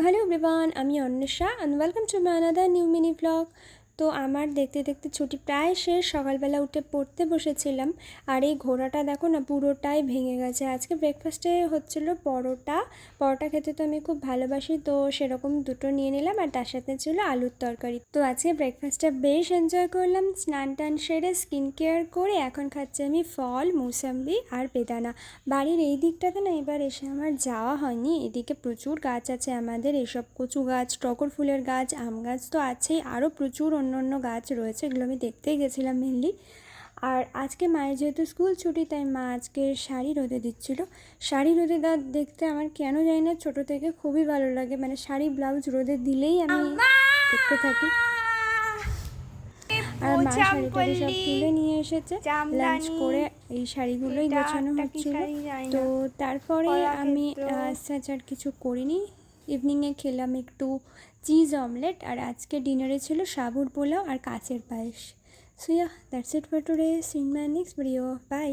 Hello everyone, আমি Anwesha and welcome to my another new mini blog. তো আমার দেখতে দেখতে ছুটি প্রায় শেষ। সকালবেলা উঠে পড়তে বসেছিলাম, আর এই ঘোড়াটা দেখো না পুরোটাই ভেঙে গেছে। আজকে ব্রেকফাস্টে হচ্ছিল পরোটা। পরোটা খেতে তো আমি খুব ভালোবাসি, তো সেরকম দুটো নিয়ে নিলাম, আর তার সাথে ছিল আলুর তরকারি। তো আজকে ব্রেকফাস্টটা বেশ এনজয় করলাম। স্নান টান সেরে স্কিন কেয়ার করে এখন খাচ্ছি আমি ফল, মুসাম্বি আর বেদানা। বাড়ির এই দিকটাতে না এবার এসে আমার যাওয়া হয়নি। এদিকে প্রচুর গাছ আছে আমাদের, এসব কচু গাছ, টগর ফুলের গাছ, আম গাছ তো আছেই, আরও প্রচুর অন্য অন্য গাছ রয়েছে, এগুলো আমি দেখতেই গেছিলাম মেনলি। আর আজকে মায়ের যেহেতু স্কুল ছুটি, তাই মা আজকে শাড়ি রোদে দিচ্ছিল। শাড়ি রোদে দেওয়া দেখতে আমার কেন জানি না ছোটো থেকে খুবই ভালো লাগে, মানে শাড়ি ব্লাউজ রোদে দিলেই আমি দেখতে থাকি। আর মা শাড়ি টাড়ি সব তুলে নিয়ে এসেছে, লাঞ্চ করে এই শাড়িগুলোই গোছানো হচ্ছিল। তো তারপরে আমি আর কিছু করিনি। ইভিনিংয়ে খেলাম একটু চিজ অমলেট, আর আজকে ডিনারে ছিল সাবুর পোলাও আর কাঁচের payesh. So yeah, that's it for today. See you in my next video. By.